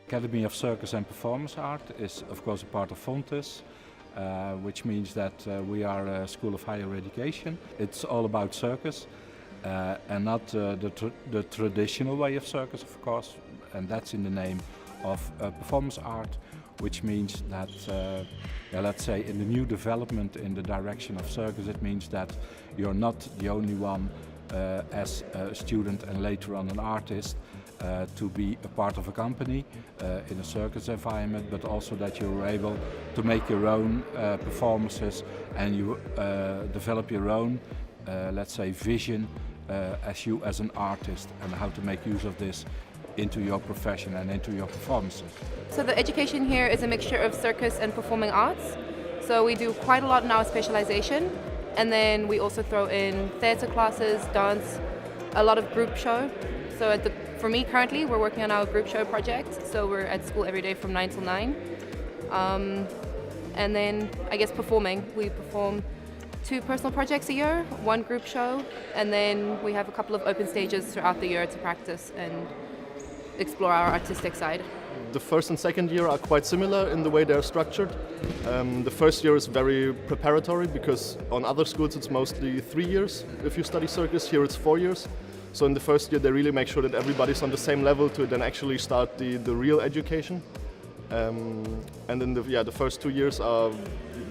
Academy of Circus and Performance Art is of course a part of Fontys, which means that we are a school of higher education. It's all about circus and not the traditional way of circus, of course, and that's in the name of performance art, which means that, let's say, in the new development in the direction of circus, it means that you're not the only one as a student and later on an artist to be a part of a company in a circus environment, but also that you're able to make your own performances and you develop your own, let's say, vision as an artist, and how to make use of this into your profession and into your performances. So the education here is a mixture of circus and performing arts. So we do quite a lot in our specialization, and then we also throw in theater classes, dance, a lot of group show. So for me currently, we're working on our group show project. So we're at school every day from 9 till 9. And then I guess performing. We perform 2 personal projects a year, 1 group show, and then we have a couple of open stages throughout the year to practice and explore our artistic side. The first and second year are quite similar in the way they're structured. The first year is very preparatory because on other schools it's mostly 3 years. If you study circus, here it's 4 years. So in the first year they really make sure that everybody's on the same level to then actually start the real education. And then the first 2 years are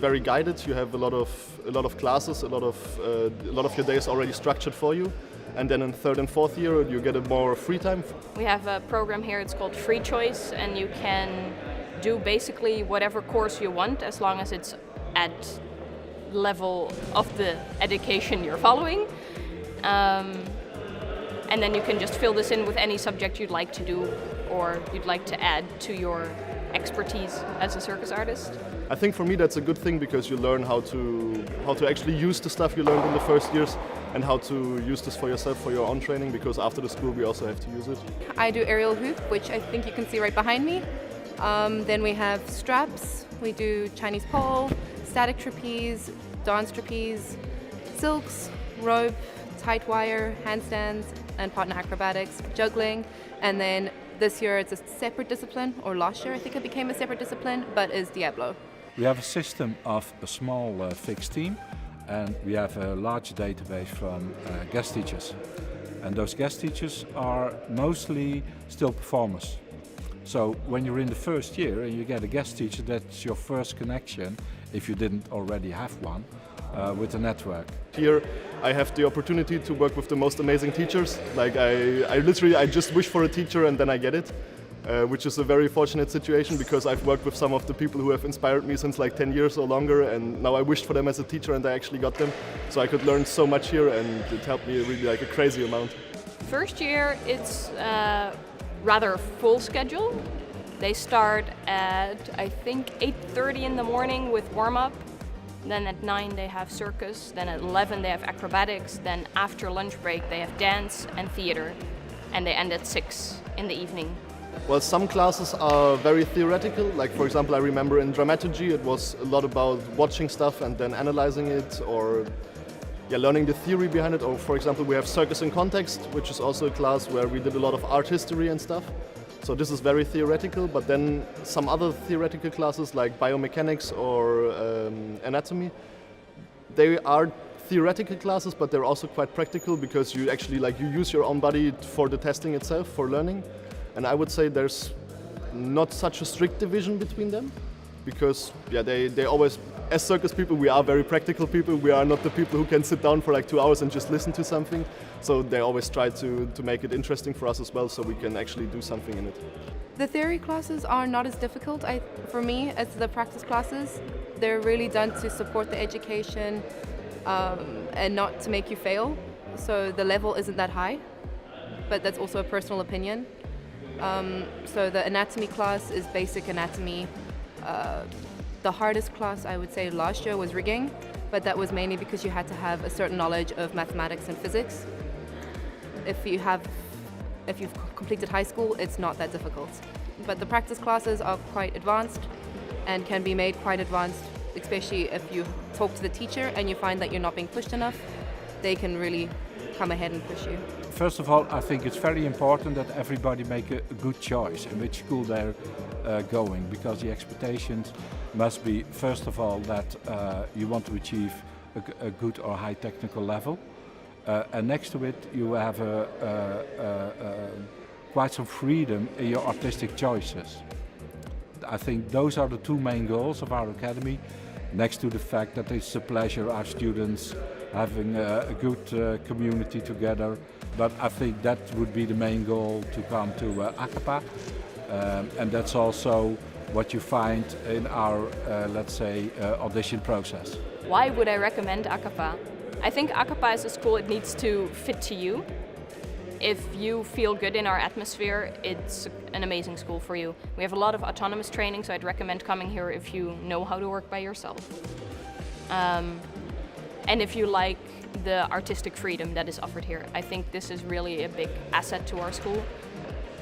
very guided. You have a lot of classes, a lot of your days already structured for you. And then in third and fourth year, you get a more free time. We have a program here, it's called Free Choice, and you can do basically whatever course you want as long as it's at level of the education you're following. And then you can just fill this in with any subject you'd like to do or you'd like to add to your expertise as a circus artist. I think for me that's a good thing because you learn how to actually use the stuff you learned in the first years and how to use this for yourself, for your own training, because after the school we also have to use it. I do aerial hoop, which I think you can see right behind me. Then we have straps, we do Chinese pole, static trapeze, dance trapeze, silks, rope, tight wire, handstands, and partner acrobatics, juggling, and then this year it's a separate discipline, or last year I think it became a separate discipline, but is Diablo. We have a system of a small fixed team, and we have a large database from guest teachers. And those guest teachers are mostly still performers. So when you're in the first year and you get a guest teacher, that's your first connection, if you didn't already have one, with the network. Here I have the opportunity to work with the most amazing teachers. Like I just wish for a teacher and then I get it, which is a very fortunate situation because I've worked with some of the people who have inspired me since like 10 years or longer, and now I wished for them as a teacher and I actually got them. So I could learn so much here and it helped me really like a crazy amount. First year it's rather full schedule. They start at I think 8:30 in the morning with warm-up. Then at 9 they have circus, then at 11 they have acrobatics, then after lunch break they have dance and theater, and they end at 6 in the evening. Well, some classes are very theoretical, like for example I remember in dramaturgy it was a lot about watching stuff and then analyzing it, or learning the theory behind it. Or for example we have circus in context, which is also a class where we did a lot of art history and stuff. So this is very theoretical, but then some other theoretical classes like biomechanics or anatomy, they are theoretical classes, but they're also quite practical because you actually you use your own body for the testing itself, for learning. And I would say there's not such a strict division between them because they always, as circus people, we are very practical people. We are not the people who can sit down for like 2 hours and just listen to something. So they always try to make it interesting for us as well, so we can actually do something in it. The theory classes are not as difficult for me as the practice classes. They're really done to support the education and not to make you fail. So the level isn't that high, but that's also a personal opinion. So the anatomy class is basic anatomy. The hardest class I would say last year was rigging, but that was mainly because you had to have a certain knowledge of mathematics and physics. If you've completed high school, it's not that difficult. But the practice classes are quite advanced and can be made quite advanced, especially if you talk to the teacher and you find that you're not being pushed enough, they can really come ahead and push you. First of all, I think it's very important that everybody make a good choice in which school they're going, because the expectations must be, first of all, that you want to achieve a good or high technical level, and next to it you have quite some freedom in your artistic choices. I think those are the two main goals of our academy, next to the fact that it's a pleasure our students having a good community together. But I think that would be the main goal to come to ACAPA, and that's also what you find in our, let's say, audition process. Why would I recommend ACAPA? I think ACAPA is a school, it needs to fit to you. If you feel good in our atmosphere, it's an amazing school for you. We have a lot of autonomous training, so I'd recommend coming here if you know how to work by yourself. And if you like the artistic freedom that is offered here, I think this is really a big asset to our school.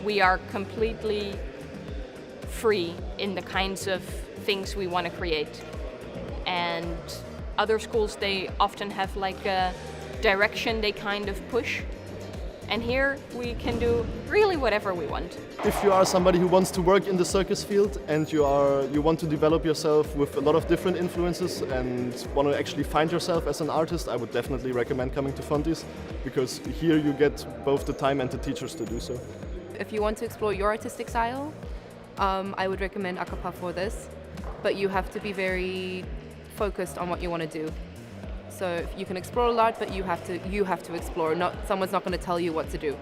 We are completely free in the kinds of things we want to create. And other schools, they often have like a direction they kind of push. And here we can do really whatever we want. If you are somebody who wants to work in the circus field and you want to develop yourself with a lot of different influences and want to actually find yourself as an artist, I would definitely recommend coming to Fontys, because here you get both the time and the teachers to do so. If you want to explore your artistic style, I would recommend ACAPA for this, but you have to be very focused on what you want to do. So you can explore a lot, but you have to explore. Someone's not going to tell you what to do.